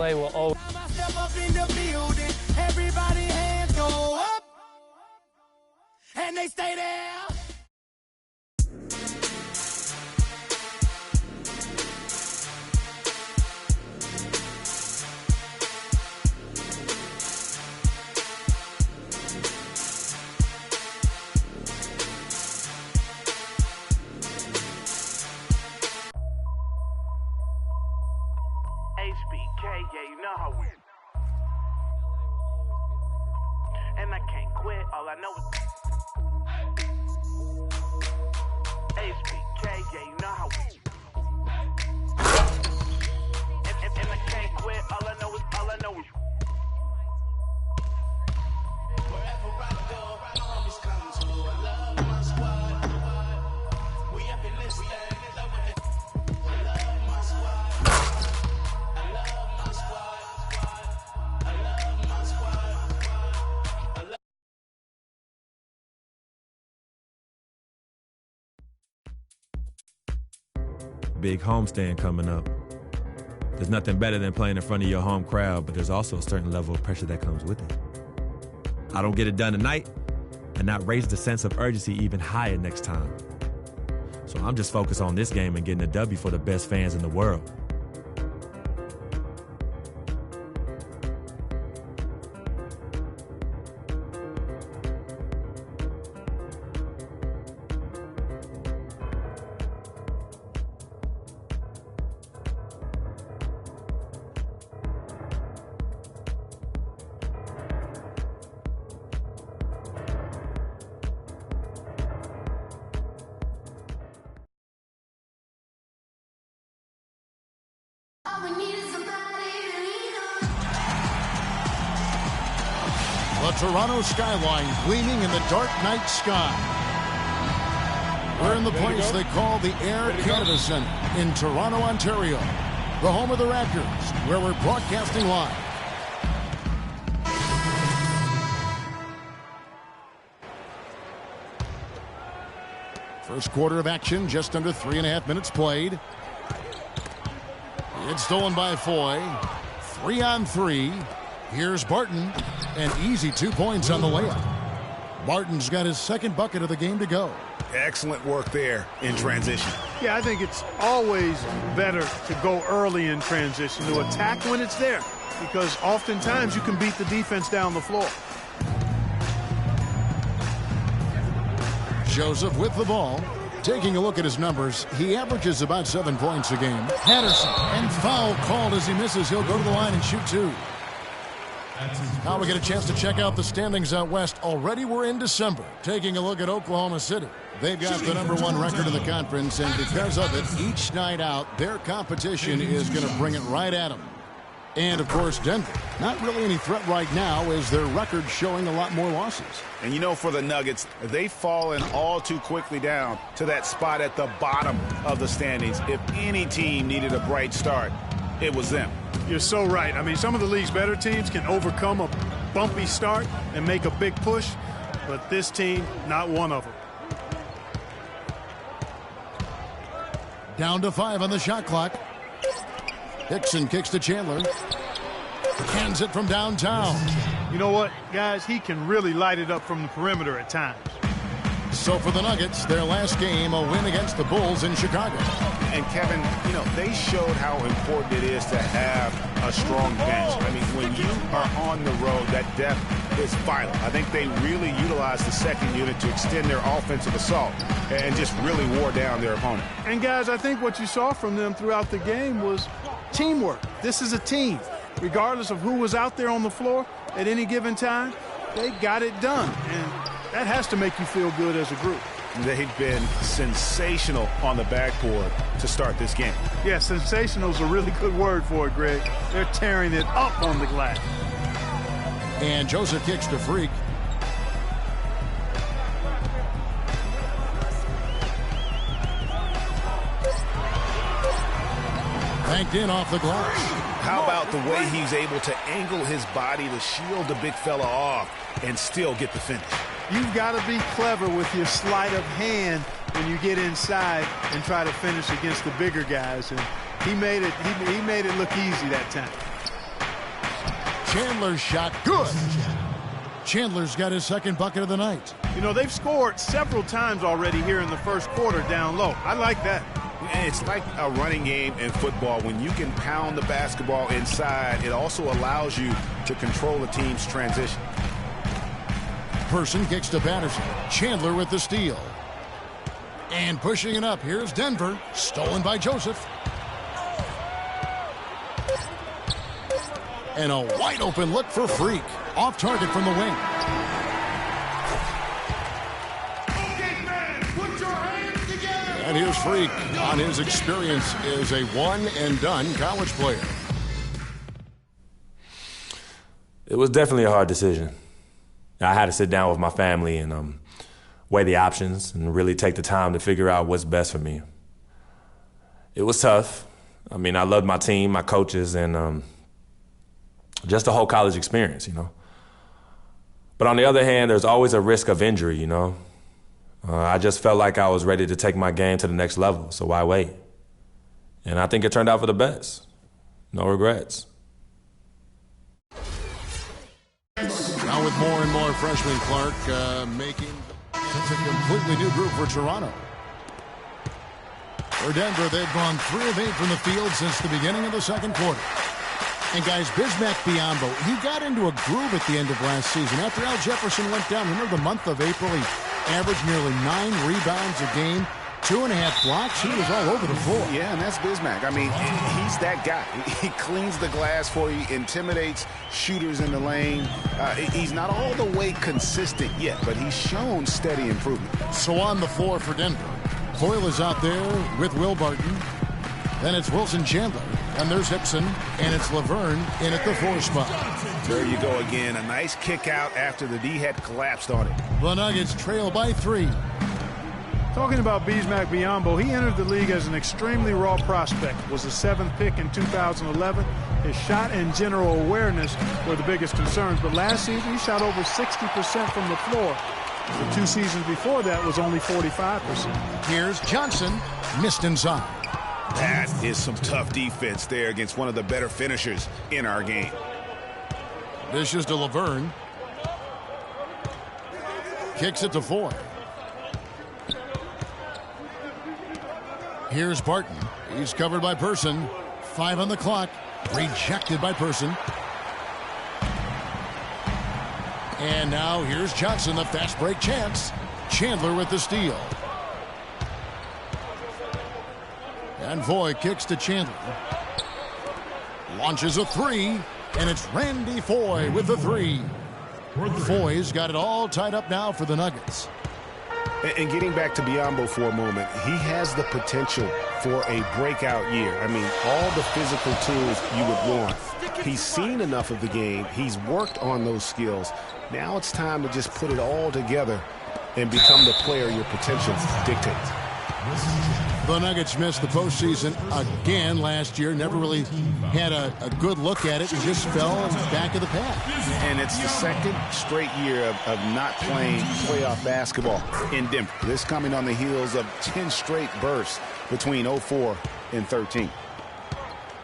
LA will always. Step up in the building, everybody hands go up, and they stay there. HBK, yeah, you know how we. And I can't quit, all I know is HBK, yeah, you know how we. And I can't quit, all I know is. Wherever I go, I always come to. I love my squad. We up in this thing. I love my squad. I love my squad. I love my squad. Big homestand coming up. There's nothing better than playing in front of your home crowd, but there's also a certain level of pressure that comes with it. I don't get it done tonight, and that raises the sense of urgency even higher next time. So I'm just focused on this game and getting a W for the best fans in the world. The Toronto skyline gleaming in the dark night sky. We're in the place they call the Air Canada Centre in Toronto, Ontario, the home of the Raptors, where we're broadcasting live. First quarter of action, just under 3.5 minutes played. It's stolen by Foy. 3-on-3. Here's Barton. An easy 2 points on the layup. Barton's got his second bucket of the game to go. Excellent work there in transition. Yeah, I think it's always better to go early in transition, to attack when it's there, because oftentimes you can beat the defense down the floor. Joseph with the ball. Taking a look at his numbers, he averages about 7 points a game. Patterson, and foul called as he misses. He'll go to the line and shoot 2. Now we get a chance to check out the standings out west. Already we're in December. Taking a look at Oklahoma City. They've got the #1 record in the conference, and because of it, each night out, their competition is going to bring it right at them. And, of course, Denver. Not really any threat right now, as their record showing a lot more losses. And, you know, for the Nuggets, they've fallen all too quickly down to that spot at the bottom of the standings. If any team needed a bright start, it was them. You're so right. I mean, some of the league's better teams can overcome a bumpy start and make a big push, but this team, not one of them. Down to 5 on the shot clock. Hickson kicks to Chandler. Hands it from downtown. You know what, guys? He can really light it up from the perimeter at times. So for the Nuggets, their last game, a win against the Bulls in Chicago. And Kevin, you know, they showed how important it is to have a strong bench. I mean, when you are on the road, that depth is vital. I think they really utilized the second unit to extend their offensive assault and just really wore down their opponent. And guys, I think what you saw from them throughout the game was teamwork. This is a team. Regardless of who was out there on the floor at any given time, they got it done. And that has to make you feel good as a group. They've been sensational on the backboard to start this game. Yeah, sensational is a really good word for it, Greg. They're tearing it up on the glass. And Joseph kicks to Freak. Banked in off the glass. How about the way he's able to angle his body to shield the big fella off and still get the finish? You've got to be clever with your sleight of hand when you get inside and try to finish against the bigger guys. And he made it look easy that time. Chandler's shot, good. Chandler's got his second bucket of the night. You know, they've scored several times already here in the first quarter down low. I like that. It's like a running game in football. When you can pound the basketball inside, it also allows you to control the team's transition. Person kicks to Patterson. Chandler with the steal. And pushing it up, here's Denver. Stolen by Joseph. And a wide open look for Freak. Off target from the wing. And here's Freak on his experience as a one-and-done college player. It was definitely a hard decision. I had to sit down with my family and weigh the options and really take the time to figure out what's best for me. It was tough. I mean, I loved my team, my coaches, and just the whole college experience, you know. But on the other hand, there's always a risk of injury, you know. I just felt like I was ready to take my game to the next level, so why wait? And I think it turned out for the best. No regrets. Now with more and more freshmen, Clark making it's a completely new group for Toronto. For Denver, they've gone 3 of 8 from the field since the beginning of the second quarter. And guys, Bismack Biyombo, he got into a groove at the end of last season. After Al Jefferson went down, remember the month of April, he averaged nearly 9 rebounds a game, 2.5 blocks. He was all over the floor. Yeah, and that's Bismack. I mean, he's that guy. He cleans the glass for you, intimidates shooters in the lane. He's not all the way consistent yet, but he's shown steady improvement. So on the floor for Denver, Hoyle is out there with Will Barton. Then it's Wilson Chandler. And there's Hickson. And it's Laverne in at the 4 spot. There you go again. A nice kick out after the D had collapsed on it. The Nuggets trail by 3. Talking about Bismack Biyombo, he entered the league as an extremely raw prospect, was the 7th pick in 2011. His shot and general awareness were the biggest concerns, but last season he shot over 60% from the floor. The 2 seasons before that was only 45%. Here's Johnson, missed inside. That is some tough defense there against one of the better finishers in our game. Dishes to Laverne. Kicks it to 4. Here's Barton. He's covered by Person. 5 on the clock. Rejected by Person. And now here's Johnson, the fast break chance. Chandler with the steal. And Foy kicks to Chandler. Launches a 3. And it's Randy Foy with the 3. Foy's got it all tied up now for the Nuggets. And getting back to Biyombo for a moment, he has the potential for a breakout year. I mean, all the physical tools you would want. He's seen enough of the game. He's worked on those skills. Now it's time to just put it all together and become the player your potential dictates. The Nuggets missed the postseason again last year. Never really had a good look at it and just fell back of the pack. And it's the second straight year of not playing playoff basketball in Denver. This coming on the heels of 10 straight bursts between 04 and 13.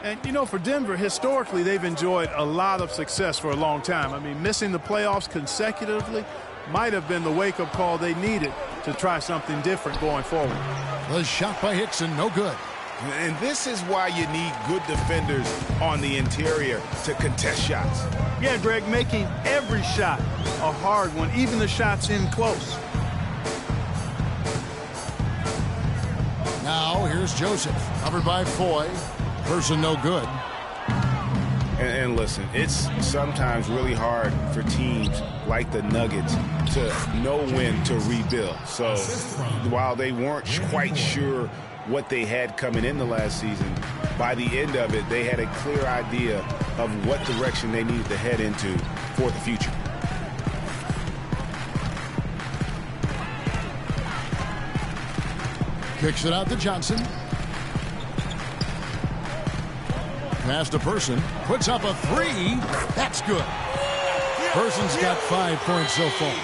And, you know, for Denver, historically, they've enjoyed a lot of success for a long time. I mean, missing the playoffs consecutively might have been the wake-up call they needed to try something different going forward. The shot by Hickson, no good. And this is why you need good defenders on the interior to contest shots. Yeah, Greg, making every shot a hard one, even the shots in close. Now here's Joseph, covered by Foy. Person no good. And listen, it's sometimes really hard for teams like the Nuggets to know when to rebuild. So while they weren't quite sure what they had coming in the last season, by the end of it, they had a clear idea of what direction they needed to head into for the future. Kicks it out to Johnson. Pass to Person. Puts up a 3. That's good. Person's got 5 points so far.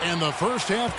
And the first half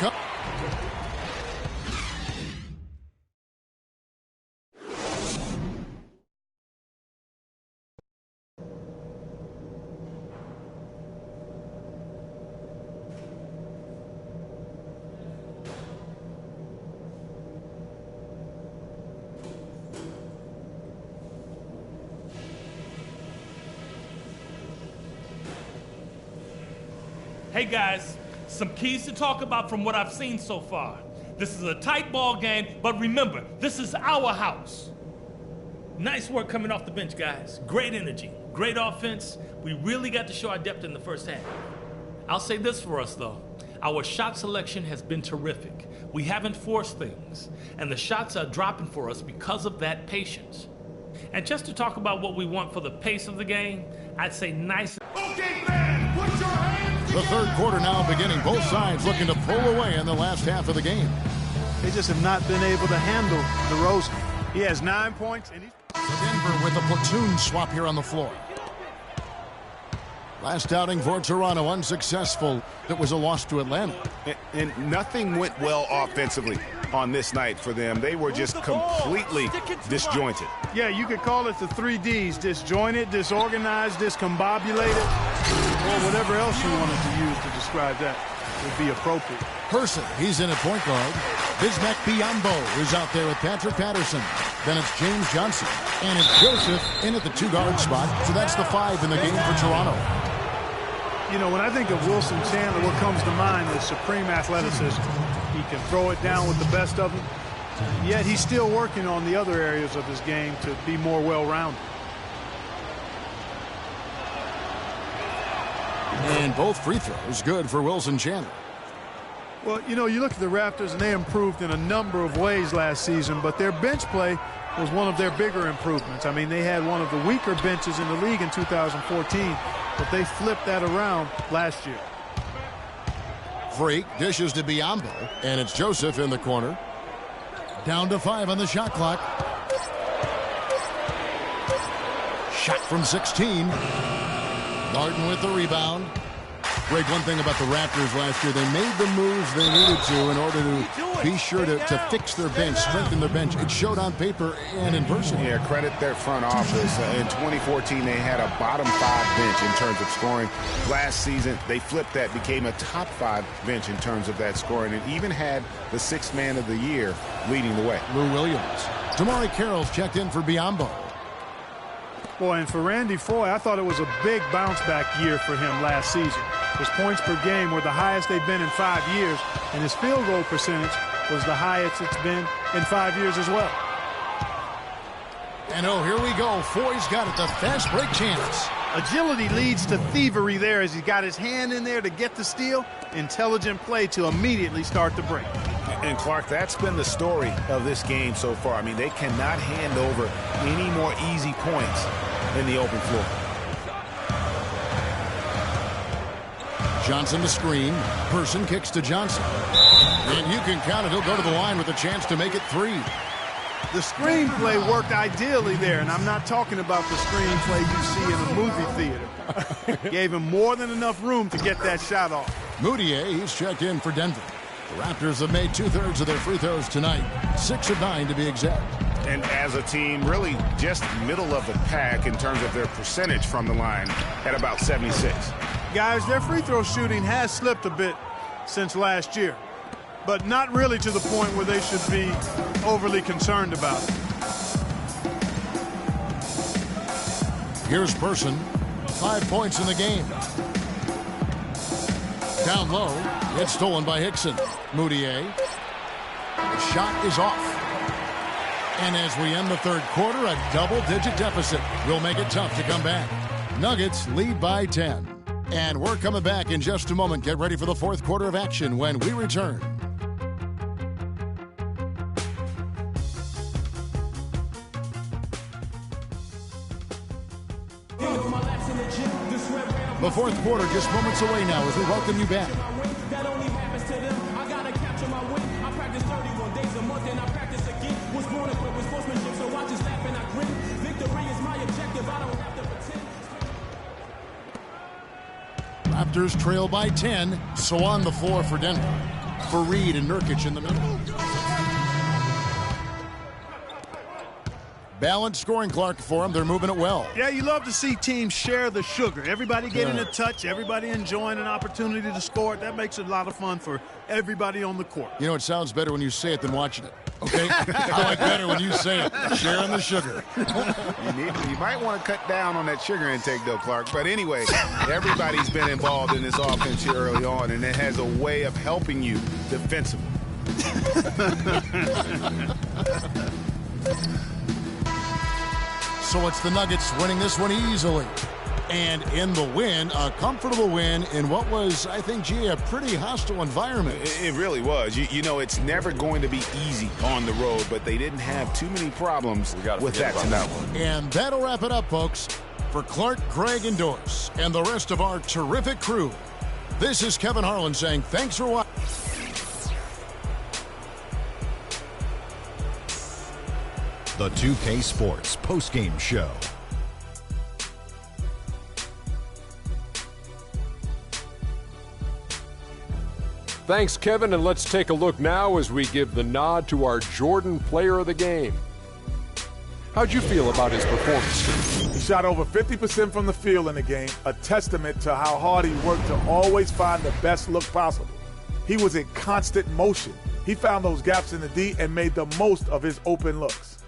Hey guys, some keys to talk about from what I've seen so far. This is a tight ball game, but remember, this is our house. Nice work coming off the bench, guys. Great energy, great offense. We really got to show our depth in the first half. I'll say this for us, though. Our shot selection has been terrific. We haven't forced things, and the shots are dropping for us because of that patience. And just to talk about what we want for the pace of the game, I'd say nice. Okay, man, put your hands The together. third quarter now beginning. Both sides looking to pull away in the last half of the game. They just have not been able to handle DeRozan. He has 9 points, and he's... Denver with a platoon swap here on the floor. Last outing for Toronto, unsuccessful. It was a loss to Atlanta. And nothing went well offensively on this night for them. They were just completely disjointed. Yeah, you could call it the 3 Ds: disjointed, disorganized, discombobulated, or whatever else you wanted to use to describe that would be appropriate. Person, he's in at point guard. Bismack Biyombo is out there with Patrick Patterson. Then it's James Johnson. And it's Joseph in at the 2-guard spot. So that's the 5 in the game for Toronto. You know, when I think of Wilson Chandler, what comes to mind is supreme athleticism. He can throw it down with the best of them, yet he's still working on the other areas of his game to be more well-rounded. And both free throws good for Wilson Chandler. Well, you know, you look at the Raptors, and they improved in a number of ways last season, but their bench play was one of their bigger improvements. I mean, they had one of the weaker benches in the league in 2014, but they flipped that around last year. Freak dishes to Biyombo, and it's Joseph in the corner. Down to 5 on the shot clock. Shot from 16. Martin with the rebound. Greg, one thing about the Raptors last year, they made the moves they needed to in order to be sure to fix their bench, strengthen their bench. It showed on paper and in person. Yeah, credit their front office. In 2014, they had a bottom 5 bench in terms of scoring. Last season, they flipped that, became a top 5 bench in terms of that scoring, and even had the 6th man of the year leading the way. Lou Williams. Tamari Carroll's checked in for Biyombo. Boy, and for Randy Foye, I thought it was a big bounce-back year for him last season. His points per game were the highest they've been in 5 years, and his field goal percentage was the highest it's been in 5 years as well. And oh, here we go. Foy's got it, the fast break chance. Agility leads to thievery there as he got his hand in there to get the steal. Intelligent play to immediately start the break. And Clark, that's been the story of this game so far. I mean, they cannot hand over any more easy points in the open floor. Johnson the screen. Person kicks to Johnson. And you can count it. He'll go to the line with a chance to make it 3. The screenplay worked ideally there, and I'm not talking about the screenplay you see in a movie theater. Gave him more than enough room to get that shot off. Moutier, he's checked in for Denver. The Raptors have made 2/3 of their free throws tonight. 6 of 9 to be exact. And as a team, really just middle of the pack in terms of their percentage from the line at about 76. Guys, their free throw shooting has slipped a bit since last year, but not really to the point where they should be overly concerned about it. Here's Person. 5 points in the game. Down low. It's stolen by Hickson. Moutier. The shot is off. And as we end the third quarter, a double-digit deficit will make it tough to come back. Nuggets lead by 10. And we're coming back in just a moment. Get ready for the fourth quarter of action when we return. The fourth quarter just moments away now as we welcome you back. That only happens to them. I gotta capture my win. I practice 31 days a month and I practice again. Was born equipped with sportsmanship, so I just laugh and I grin. Victory is my objective. I don't have to pretend. Raptors trail by 10. So on the floor for Denver. Fareed and Nurkic in the middle. Balanced scoring, Clark, for them. They're moving it well. Yeah, you love to see teams share the sugar. Everybody getting a touch, everybody enjoying an opportunity to score. That makes it a lot of fun for everybody on the court. You know, it sounds better when you say it than watching it. Okay? I like better when you say it. Sharing the sugar. You might want to cut down on that sugar intake, though, Clark. But anyway, everybody's been involved in this offense here early on, and it has a way of helping you defensively. So it's the Nuggets winning this one easily. And in the win, a comfortable win in what was, I think, a pretty hostile environment. It really was. You know, it's never going to be easy on the road, but they didn't have too many problems with that tonight. And that'll wrap it up, folks. For Clark, Greg, and Doris, and the rest of our terrific crew, this is Kevin Harlan saying thanks for watching. The 2K Sports postgame show. Thanks, Kevin, and let's take a look now as we give the nod to our Jordan Player of the Game. How'd you feel about his performance? He shot over 50% from the field in the game, a testament to how hard he worked to always find the best look possible. He was in constant motion. He found those gaps in the D and made the most of his open looks.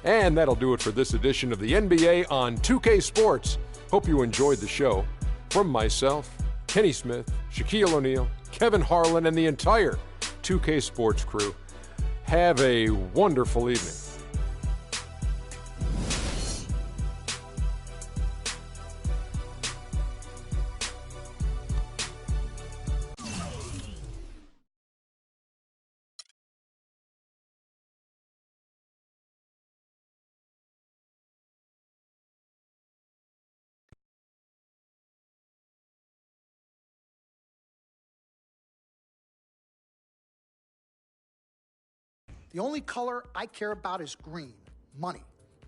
And that'll do it for this edition of the NBA on 2K Sports. Hope you enjoyed the show. From myself, Kenny Smith, Shaquille O'Neal, Kevin Harlan, and the entire 2K Sports crew, have a wonderful evening. The only color I care about is green, money.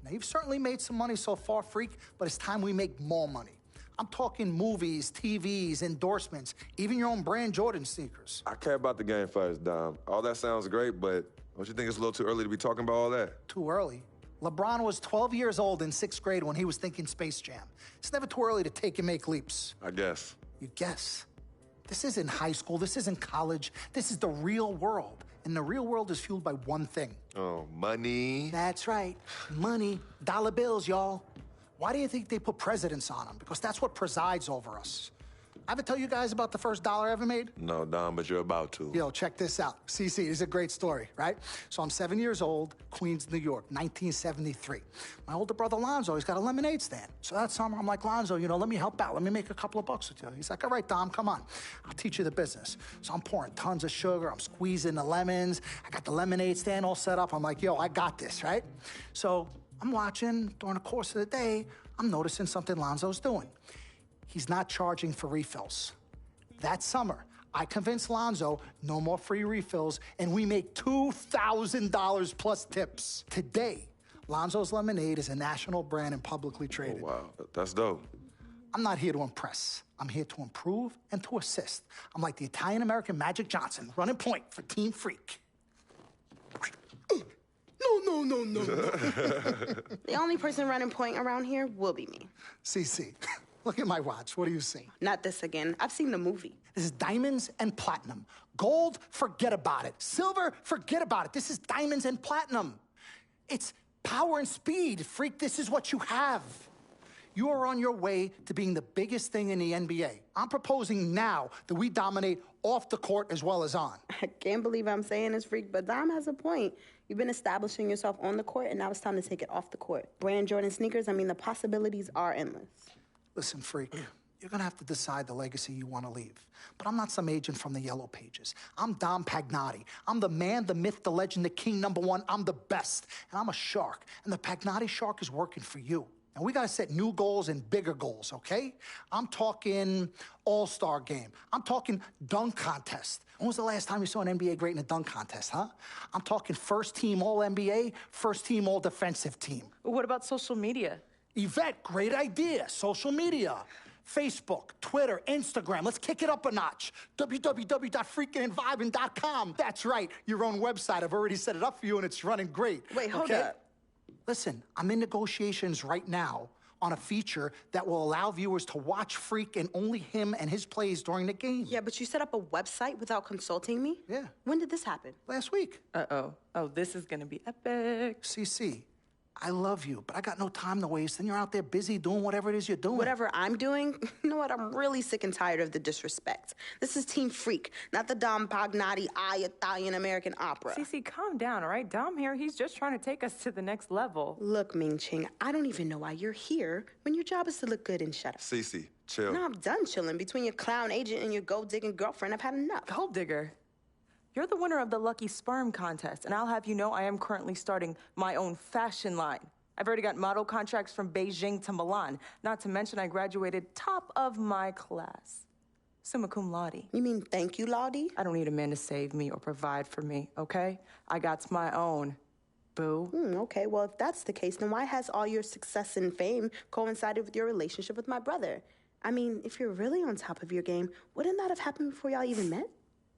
Now, you've certainly made some money so far, Freak, but it's time we make more money. I'm talking movies, TVs, endorsements, even your own brand Jordan sneakers. I care about the game first, Dom. All that sounds great, but don't you think it's a little too early to be talking about all that? Too early? LeBron was 12 years old in 6th grade when he was thinking Space Jam. It's never too early to take and make leaps. I guess. You guess? This isn't high school. This isn't college. This is the real world. And the real world is fueled by one thing. Oh, money. That's right. Money. Dollar bills, y'all. Why do you think they put presidents on them? Because that's what presides over us. I ever tell you guys about the first dollar I ever made? No, Dom, but you're about to. Yo, check this out. CC, this is a great story, right? So I'm 7 years old, Queens, New York, 1973. My older brother, Lonzo, he's got a lemonade stand. So that summer, I'm like, Lonzo, you know, let me help out. Let me make a couple of bucks with you. He's like, all right, Dom, come on. I'll teach you the business. So I'm pouring tons of sugar. I'm squeezing the lemons. I got the lemonade stand all set up. I'm like, yo, I got this, right? So I'm watching during the course of the day. I'm noticing something Lonzo's doing. He's not charging for refills. That summer, I convinced Lonzo no more free refills, and we make $2,000 plus tips. Today, Lonzo's Lemonade is a national brand and publicly traded. Oh, wow. That's dope. I'm not here to impress. I'm here to improve and to assist. I'm like the Italian-American Magic Johnson, running point for Team Freak. No. The only person running point around here will be me. CC. Look at my watch. What do you see? Not this again. I've seen the movie. This is diamonds and platinum. Gold, forget about it. Silver, forget about it. This is diamonds and platinum. It's power and speed. Freak, this is what you have. You are on your way to being the biggest thing in the NBA. I'm proposing now that we dominate off the court as well as on. I can't believe I'm saying this, Freak, but Dom has a point. You've been establishing yourself on the court, and now it's time to take it off the court. Brand Jordan sneakers, I mean, the possibilities are endless. Listen, Freak, you're gonna have to decide the legacy you wanna leave. But I'm not some agent from the Yellow Pages. I'm Dom Pagnotti. I'm the man, the myth, the legend, the king, #1. I'm the best. And I'm a shark. And the Pagnotti shark is working for you. Now, we gotta set new goals and bigger goals, okay? I'm talking all-star game. I'm talking dunk contest. When was the last time you saw an NBA great in a dunk contest, huh? I'm talking first team All-NBA, first team All-Defensive team. What about social media? Yvette, great idea. Social media. Facebook, Twitter, Instagram. Let's kick it up a notch. www.freakinandvibing.com. That's right, your own website. I've already set it up for you, and it's running great. Wait, hold up. Listen, I'm in negotiations right now on a feature that will allow viewers to watch Freak and only him and his plays during the game. Yeah, but you set up a website without consulting me? Yeah. When did this happen? Last week. Uh-oh. Oh, this is gonna be epic. CC, I love you, but I got no time to waste. And you're out there busy doing whatever it is you're doing. Whatever I'm doing, you know what? I'm really sick and tired of the disrespect. This is Team Freak, not the Dom Pagnotti Italian-American opera. Cece, calm down, all right? Dom here, he's just trying to take us to the next level. Look, Ming Ching, I don't even know why you're here when your job is to look good and shut up. Cece, chill. No, I'm done chilling. Between your clown agent and your gold-digging girlfriend, I've had enough. Gold digger? You're the winner of the Lucky Sperm contest, and I'll have you know I am currently starting my own fashion line. I've already got model contracts from Beijing to Milan, not to mention I graduated top of my class. Summa cum laude. You mean thank you, Laude? I don't need a man to save me or provide for me, okay? I got my own, boo. Okay, well, if that's the case, then why has all your success and fame coincided with your relationship with my brother? I mean, if you're really on top of your game, wouldn't that have happened before y'all even met?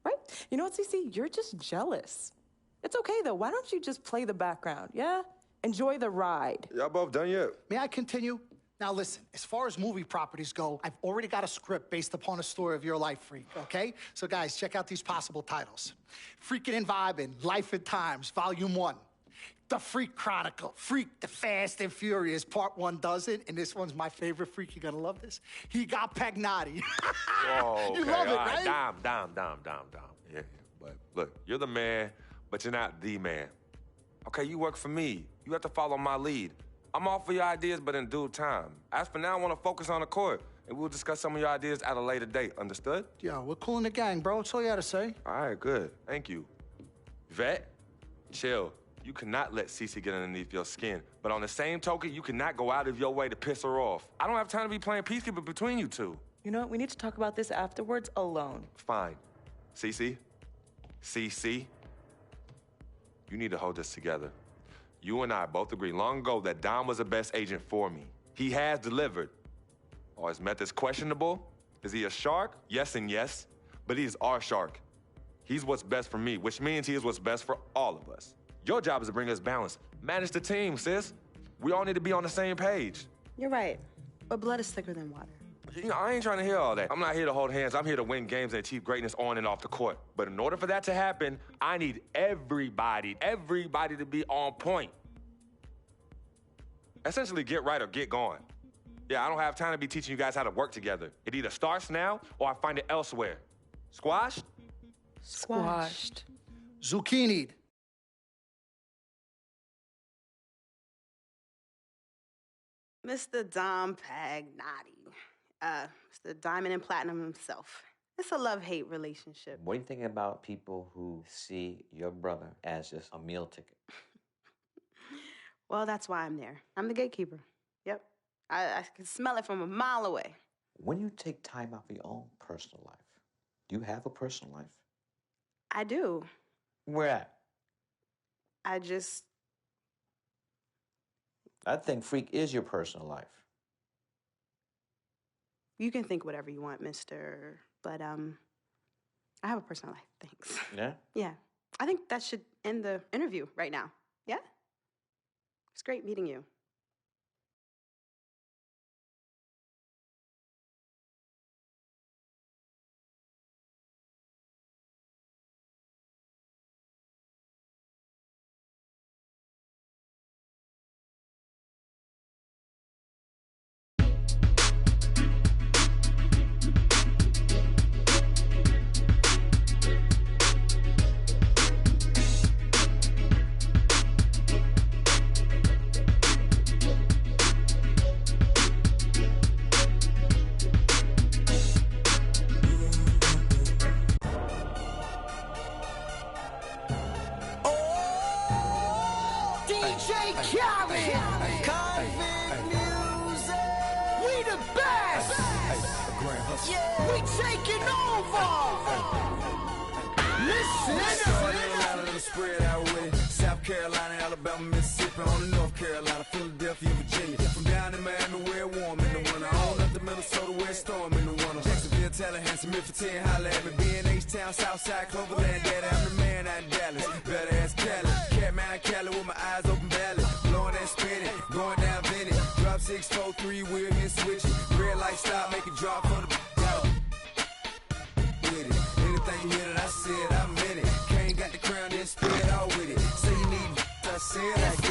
Right? You know what, Cece? You're just jealous. It's okay, though. Why don't you just play the background, yeah? Enjoy the ride. Y'all both done yet? May I continue? Now listen, as far as movie properties go, I've already got a script based upon a story of your life, Freak, okay? So guys, check out these possible titles. Freaking and Vibing, Life and Times, Volume 1. The Freak Chronicle, Freak the Fast and Furious, Part 1 does it, and this one's my favorite, Freak, you're gonna love this. He got Pagnotti. Whoa, okay. You love it, All right? Dom. Yeah, but look, you're the man, but you're not the man. Okay, you work for me. You have to follow my lead. I'm all for your ideas, but in due time. As for now, I want to focus on the court, and we'll discuss some of your ideas at a later date. Understood? Yo, we're cool in the gang, bro. That's all you had to say. All right, good. Thank you. Vet, chill. You cannot let Cece get underneath your skin. But on the same token, you cannot go out of your way to piss her off. I don't have time to be playing peacekeeper between you two. You know what? We need to talk about this afterwards alone. Fine. Cece, you need to hold this together. You and I both agreed long ago that Dom was the best agent for me. He has delivered. Are his methods questionable? Is he a shark? Yes and yes. But he is our shark. He's what's best for me, which means he is what's best for all of us. Your job is to bring us balance. Manage the team, sis. We all need to be on the same page. You're right, but blood is thicker than water. You know, I ain't trying to hear all that. I'm not here to hold hands. I'm here to win games and achieve greatness on and off the court. But in order for that to happen, I need everybody to be on point. Essentially, get right or get gone. Yeah, I don't have time to be teaching you guys how to work together. It either starts now or I find it elsewhere. Squashed? Squashed. Zucchini'd. Mr. Dom Pagnotti. Mr. Diamond and Platinum himself. It's a love-hate relationship. What do you think about people who see your brother as just a meal ticket? Well, that's why I'm there. I'm the gatekeeper. Yep. I can smell it from a mile away. When you take time out for your own personal life, do you have a personal life? I do. Where at? I think Freak is your personal life. You can think whatever you want, mister. But, I have a personal life. Thanks. Yeah? Yeah. I think that should end the interview right now. Yeah? It's great meeting you. storm in the winter. Jacksonville, Tallahassee, Memphis, 10, holla at me. Being H-Town, Southside, Cloverland, daddy, I'm the man out in Dallas. Better ask Cali. Catman Cali with my eyes open valley. Blowing and spinning, going down Vinny. Drop 6, 4, 3, wheel and switch it. Red light stop, make it drop for the with it. Anything you hear that I said, I meant it. Can't got the crown, then spit it all with it. Say you need, I said I